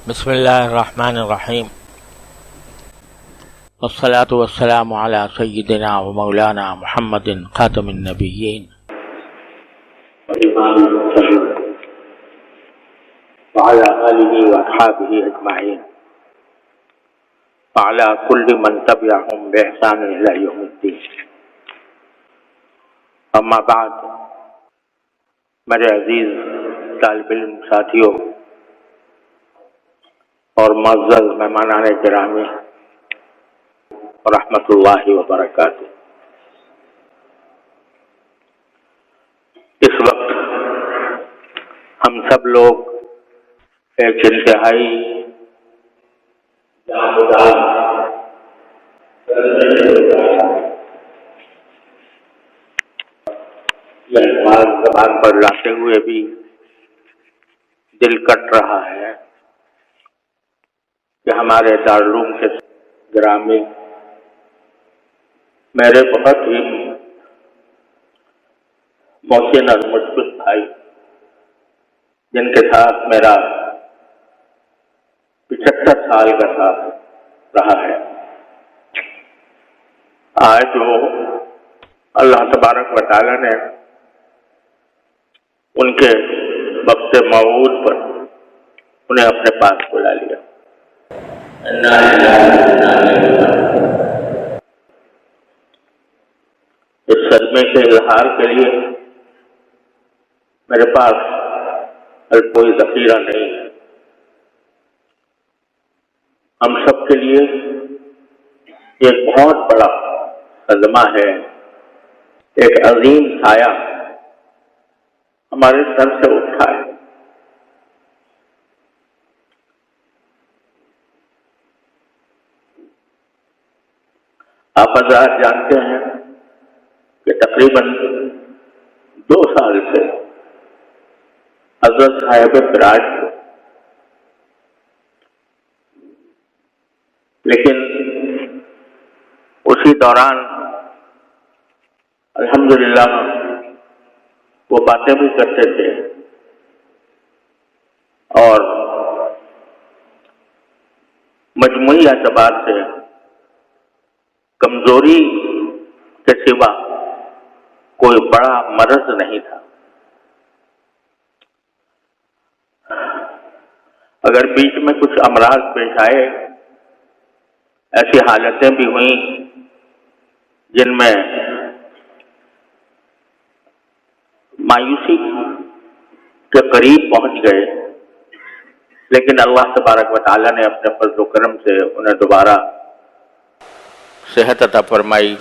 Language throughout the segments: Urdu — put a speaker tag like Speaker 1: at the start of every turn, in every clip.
Speaker 1: بسم اللہ الرحمن الرحیم والصلاة والسلام علی سیدنا و مولانا محمد خاتم النبیین وعلى آلہ واصحابہ اجمعین وعلى كل من تبعهم بإحسان إلى يوم الدین. اما بعد، میرے عزیز طالب علم ساتھیوں اور معزز مہمانان گرامی رحمۃ اللہ وبرکاتہ، اس وقت ہم سب لوگ ایک انتہائی یہ الفاظ زبان پر لاتے ہوئے بھی دل کٹ رہا ہے کہ ہمارے دارالعلوم کے گرامی میرے بہت ہی محسن اور مشفق بھائی، جن کے ساتھ میرا 75 سال کا ساتھ رہا ہے، آج وہ اللہ تبارک و تعالیٰ نے ان کے وقت موعود پر انہیں اپنے پاس بلا لیا. اس صدمے کے اظہار کے لیے میرے پاس کوئی ذخیرہ نہیں ہے. ہم سب کے لیے ایک بہت بڑا صدمہ ہے، ایک عظیم سایہ ہمارے سر سے اٹھا ہے. آپ حضرات جانتے ہیں کہ تقریباً 2 سال سے حضرت صاحب فراج تھے، لیکن اسی دوران الحمدللہ وہ باتیں بھی کرتے تھے اور مجموعی اعتبار سے کمزوری کے سوا کوئی بڑا مرض نہیں تھا. اگر بیچ میں کچھ امراض پیش آئے، ایسی حالتیں بھی ہوئیں جن میں مایوسی کے قریب پہنچ گئے، لیکن اللہ تبارک و تعالیٰ نے اپنے فضل و کرم سے انہیں دوبارہ صحت عطا فرمائی،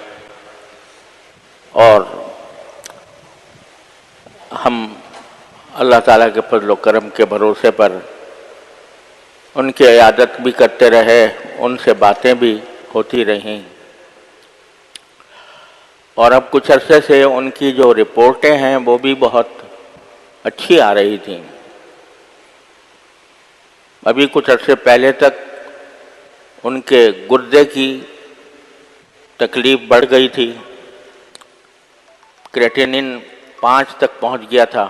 Speaker 1: اور ہم اللہ تعالیٰ کے فضل و کرم کے بھروسے پر ان کی عیادت بھی کرتے رہے، ان سے باتیں بھی ہوتی رہیں، اور اب کچھ عرصے سے ان کی جو رپورٹیں ہیں وہ بھی بہت اچھی آ رہی تھیں. ابھی کچھ عرصے پہلے تک ان کے گردے کی تکلیف بڑھ گئی تھی، کریٹینن 5 تک پہنچ گیا تھا،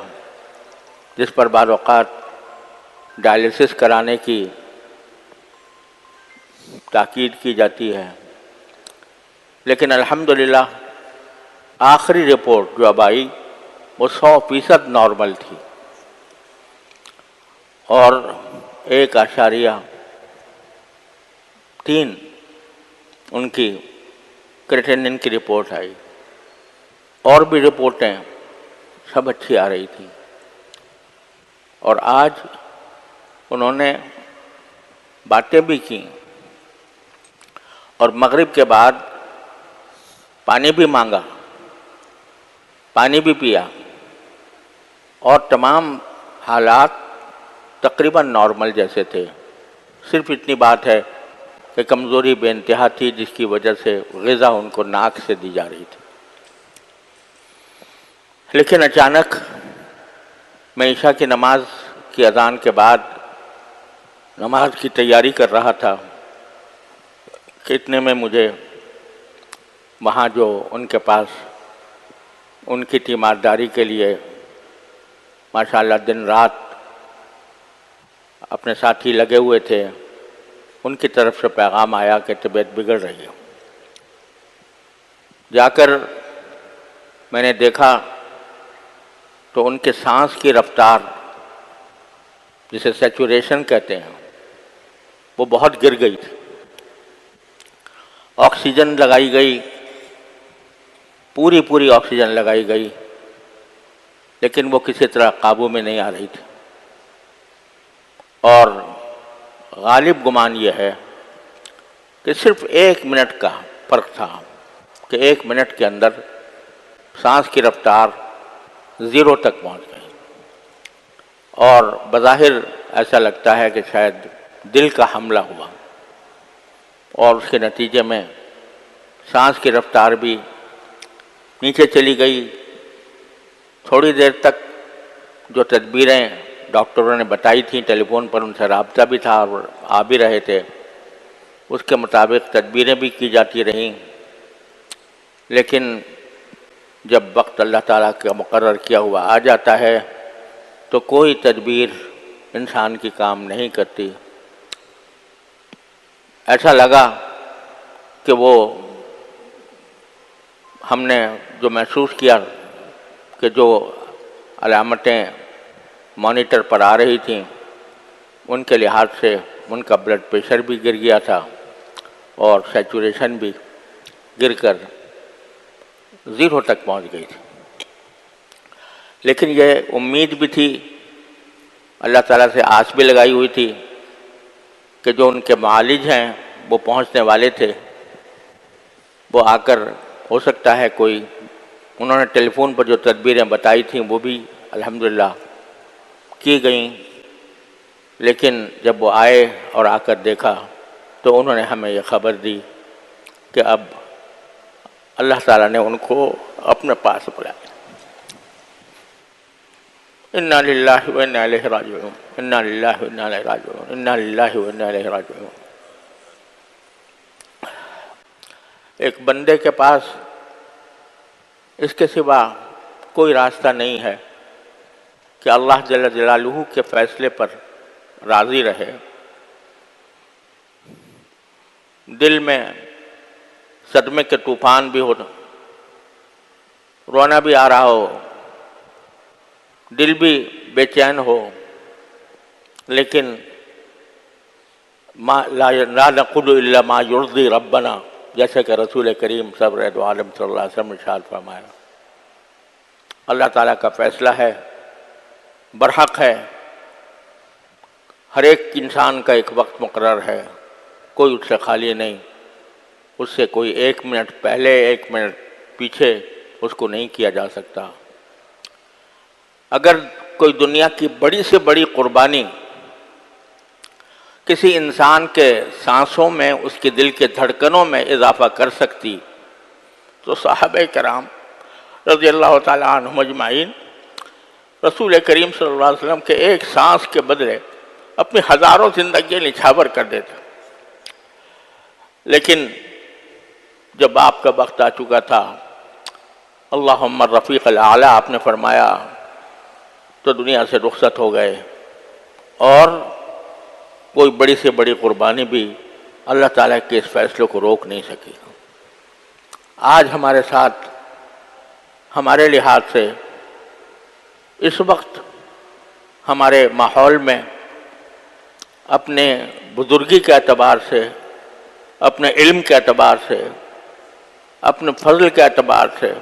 Speaker 1: جس پر بعض اوقات ڈائلیسس کرانے کی تاکید کی جاتی ہے. لیکن الحمدللہ آخری رپورٹ جو اب آئی وہ 100% نارمل تھی، اور 1.3 ان کی کریٹینن کی رپورٹ آئی، اور بھی رپورٹیں سب اچھی آ رہی تھیں. اور آج انہوں نے باتیں بھی کی، اور مغرب کے بعد پانی بھی مانگا، پانی بھی پیا، اور تمام حالات تقریباً نارمل جیسے تھے. صرف اتنی بات ہے کہ کمزوری بے انتہا تھی، جس کی وجہ سے غذا ان کو ناک سے دی جا رہی تھی. لیکن اچانک میں عشاء کی نماز کی اذان کے بعد نماز کی تیاری کر رہا تھا کہ اتنے میں مجھے وہاں جو ان کے پاس ان کی تیمارداری کے لیے ماشاءاللہ دن رات اپنے ساتھی لگے ہوئے تھے، ان کی طرف سے پیغام آیا کہ طبیعت بگڑ رہی ہے۔ جا کر میں نے دیکھا تو ان کے سانس کی رفتار، جسے سیچوریشن کہتے ہیں، وہ بہت گر گئی تھی۔ آکسیجن لگائی گئی، پوری آکسیجن لگائی گئی، لیکن وہ کسی طرح قابو میں نہیں آ رہی تھی۔ اور غالب گمان یہ ہے کہ صرف 1 منٹ کا فرق تھا کہ 1 منٹ کے اندر سانس کی رفتار 0 تک پہنچ گئی، اور بظاہر ایسا لگتا ہے کہ شاید دل کا حملہ ہوا، اور اس کے نتیجے میں سانس کی رفتار بھی نیچے چلی گئی۔ تھوڑی دیر تک جو تدبیریں ڈاکٹروں نے بتائی تھیں، ٹیلی فون پر ان سے رابطہ بھی تھا اور آ بھی رہے تھے، اس کے مطابق تدبیریں بھی کی جاتی رہیں، لیکن جب وقت اللہ تعالیٰ کا مقرر کیا ہوا آ جاتا ہے تو کوئی تدبیر انسان کی کام نہیں کرتی۔ ایسا لگا کہ وہ ہم نے جو محسوس کیا کہ جو علامتیں مانیٹر پر آ رہی تھیں، ان کے لحاظ سے ان کا بلڈ پریشر بھی گر گیا تھا اور سیچوریشن بھی گر کر 0 تک پہنچ گئی تھی۔ لیکن یہ امید بھی تھی، اللہ تعالیٰ سے آس بھی لگائی ہوئی تھی کہ جو ان کے معالج ہیں وہ پہنچنے والے تھے، وہ آ کر ہو سکتا ہے کوئی، انہوں نے ٹیلی فون پر جو تدبیریں بتائی تھیں وہ بھی الحمدللہ کی گئیں، لیکن جب وہ آئے اور آ کر دیکھا تو انہوں نے ہمیں یہ خبر دی کہ اب اللہ تعالیٰ نے ان کو اپنے پاس بلایا۔ انا للہ و انا الیہ راجعون، انا للہ و انا الیہ راجعون، انا للہ و انا الیہ راجعون۔ ایک بندے کے پاس اس کے سوا کوئی راستہ نہیں ہے کہ اللہ جل جلالہ کے فیصلے پر راضی رہے۔ دل میں صدمے کے طوفان بھی ہو، رونا بھی آ رہا ہو، دل بھی بے چین ہو، لیکن لا نقول الا ما یرضی ربنا، جیسے کہ رسول کریم سرور عالم صلی اللہ علیہ وسلم نے ارشاد فرمایا، اللہ تعالیٰ کا فیصلہ ہے، برحق ہے، ہر ایک انسان کا ایک وقت مقرر ہے، کوئی اس سے خالی نہیں، اس سے کوئی 1 منٹ پہلے 1 منٹ پیچھے اس کو نہیں کیا جا سکتا۔ اگر کوئی دنیا کی بڑی سے بڑی قربانی کسی انسان کے سانسوں میں، اس کے دل کے دھڑکنوں میں اضافہ کر سکتی تو صحابہ کرام رضی اللہ تعالیٰ عنہم اجمعین رسول کریم صلی اللہ علیہ وسلم کے ایک سانس کے بدلے اپنی ہزاروں زندگیاں نچھاور کر دیتے۔ لیکن جب آپ کا وقت آ چکا تھا، اللہم الرفیق الاعلیٰ آپ نے فرمایا تو دنیا سے رخصت ہو گئے، اور کوئی بڑی سے بڑی قربانی بھی اللہ تعالیٰ کے اس فیصلے کو روک نہیں سکی۔ آج ہمارے ساتھ، ہمارے لحاظ سے اس وقت ہمارے ماحول میں اپنے بزرگی کے اعتبار سے، اپنے علم کے اعتبار سے، اپنے فضل کے اعتبار سے،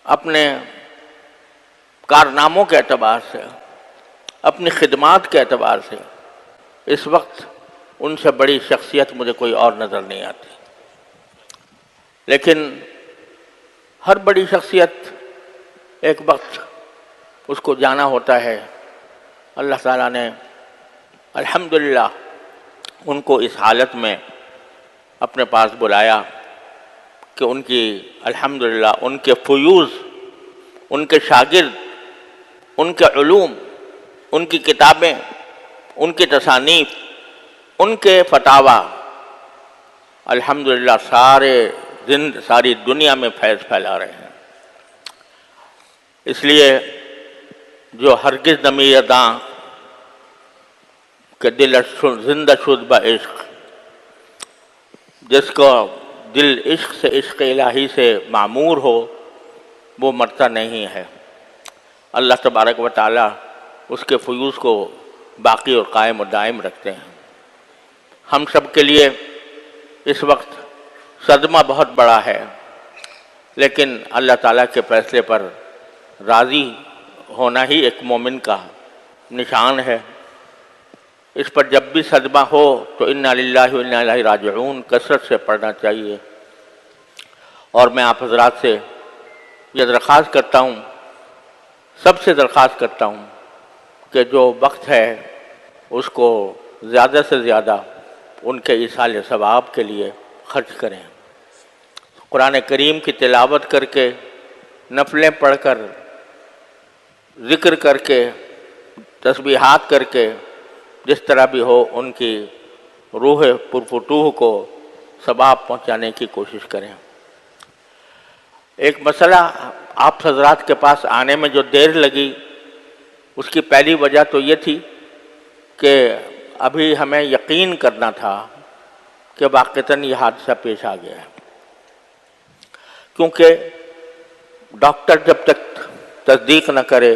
Speaker 1: اپنے کارناموں کے اعتبار سے، اپنی خدمات کے اعتبار سے اس وقت ان سے بڑی شخصیت مجھے کوئی اور نظر نہیں آتی۔ لیکن ہر بڑی شخصیت ایک وقت اس کو جانا ہوتا ہے۔ اللہ تعالیٰ نے الحمدللہ ان کو اس حالت میں اپنے پاس بلایا کہ ان کی الحمدللہ ان کے فیوض، ان کے شاگرد، ان کے علوم، ان کی کتابیں، ان کی تصانیف، ان کے فتاویٰ الحمدللہ ساری دنیا میں فیض پھیلا رہے ہیں۔ اس لیے جو ہرگز نمی داں کہ دل زندہ شد با عشق، جس کو دل عشق سے، عشق الہی سے معمور ہو، وہ مرتا نہیں ہے۔ اللہ تبارک و تعالیٰ اس کے فیوز کو باقی اور قائم و دائم رکھتے ہیں۔ ہم سب کے لیے اس وقت صدمہ بہت بڑا ہے، لیکن اللہ تعالیٰ کے فیصلے پر راضی ہونا ہی ایک مومن کا نشان ہے۔ اس پر جب بھی صدمہ ہو تو انا للہ و انا الیہ راجعون کثرت سے پڑھنا چاہیے۔ اور میں آپ حضرات سے یہ درخواست کرتا ہوں، سب سے درخواست کرتا ہوں کہ جو وقت ہے اس کو زیادہ سے زیادہ ان کے ایصال ثواب کے لیے خرچ کریں۔ قرآن کریم کی تلاوت کر کے، نفلیں پڑھ کر، ذکر کر کے، تسبیحات کر کے، جس طرح بھی ہو ان کی روح پرفتوح کو ثواب پہنچانے کی کوشش کریں۔ ایک مسئلہ آپ حضرات کے پاس آنے میں جو دیر لگی، اس کی پہلی وجہ تو یہ تھی کہ ابھی ہمیں یقین کرنا تھا کہ واقعتاً یہ حادثہ پیش آ گیا ہے، کیونکہ ڈاکٹر جب تک تصدیق نہ کرے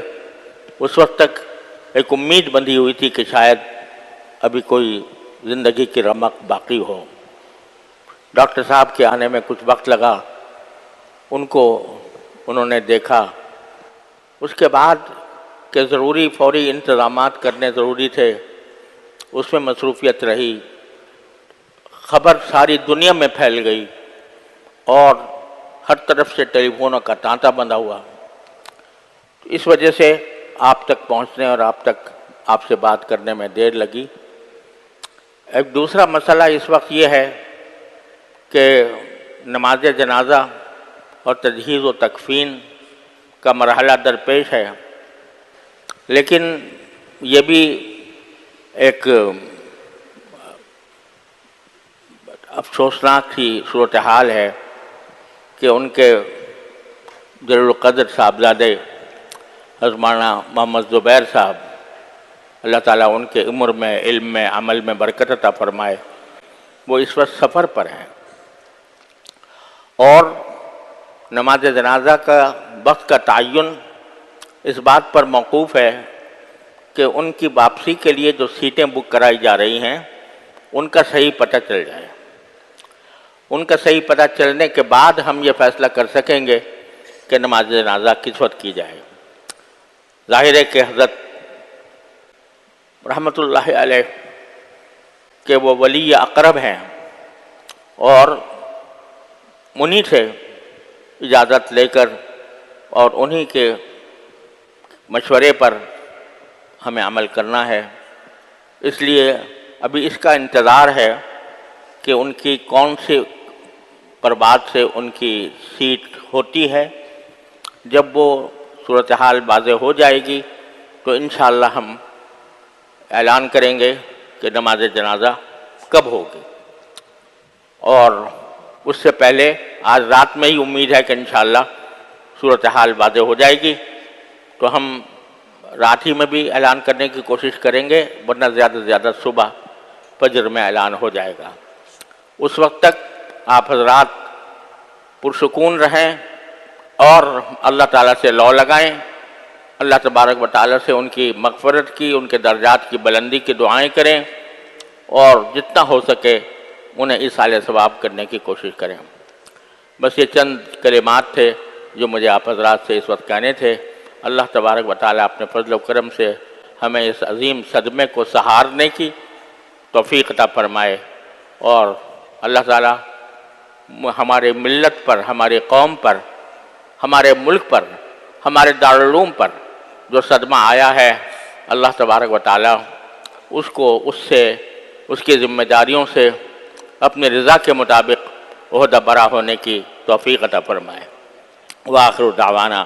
Speaker 1: اس وقت تک ایک امید بندھی ہوئی تھی کہ شاید ابھی کوئی زندگی کی رمق باقی ہو۔ ڈاکٹر صاحب کے آنے میں کچھ وقت لگا، انہوں نے دیکھا، اس کے بعد کہ ضروری فوری انتظامات کرنے ضروری تھے، اس میں مصروفیت رہی، خبر ساری دنیا میں پھیل گئی اور ہر طرف سے ٹیلی فونوں کا تانتا بندھا ہوا۔ اس وجہ سے آپ تک پہنچنے اور آپ سے بات کرنے میں دیر لگی۔ ایک دوسرا مسئلہ اس وقت یہ ہے کہ نماز جنازہ اور تجہیز و تکفین کا مرحلہ درپیش ہے، لیکن یہ بھی ایک افسوسناک سی صورتحال ہے کہ ان کے جلیل القدر صاحبزادے حضرت مولانا محمد زبیر صاحب، اللہ تعالیٰ ان کے عمر میں، علم میں، عمل میں برکت عطا فرمائے، وہ اس وقت سفر پر ہیں، اور نماز جنازہ کا وقت کا تعین اس بات پر موقوف ہے کہ ان کی واپسی کے لیے جو سیٹیں بک کرائی جا رہی ہیں ان کا صحیح پتہ چل جائے۔ ان کا صحیح پتہ چلنے کے بعد ہم یہ فیصلہ کر سکیں گے کہ نماز جنازہ کس وقت کی جائے۔ ظاہر ہے کہ حضرت رحمۃ اللہ علیہ کہ وہ ولی اقرب ہیں، اور انہی سے اجازت لے کر اور انہی کے مشورے پر ہمیں عمل کرنا ہے۔ اس لیے ابھی اس کا انتظار ہے کہ ان کی کون سی پرواز سے ان کی سیٹ ہوتی ہے۔ جب وہ صورتحال واضح ہو جائے گی تو انشاءاللہ ہم اعلان کریں گے کہ نماز جنازہ کب ہوگی، اور اس سے پہلے آج رات میں ہی امید ہے کہ انشاءاللہ صورتحال واضح ہو جائے گی، تو ہم رات ہی میں بھی اعلان کرنے کی کوشش کریں گے، ورنہ زیادہ سے زیادہ صبح فجر میں اعلان ہو جائے گا۔ اس وقت تک آپ حضرات پرسکون رہیں اور اللہ تعالیٰ سے لو لگائیں، اللہ تبارک و تعالیٰ سے ان کی مغفرت کی، ان کے درجات کی بلندی کی دعائیں کریں، اور جتنا ہو سکے انہیں ایصال ثواب کرنے کی کوشش کریں۔ بس یہ چند کلمات تھے جو مجھے آپ حضرات سے اس وقت کہنے تھے۔ اللہ تبارک و تعالیٰ اپنے فضل و کرم سے ہمیں اس عظیم صدمے کو سہارنے کی توفیق عطا فرمائے، اور اللہ تعالیٰ ہمارے ملت پر، ہماری قوم پر، ہمارے ملک پر، ہمارے دارالعلوم پر جو صدمہ آیا ہے، اللہ تبارک و تعالیٰ اس کی ذمہ داریوں سے اپنی رضا کے مطابق عہدہ برا ہونے کی توفیق عطا فرمائے۔ وآخر دعوانا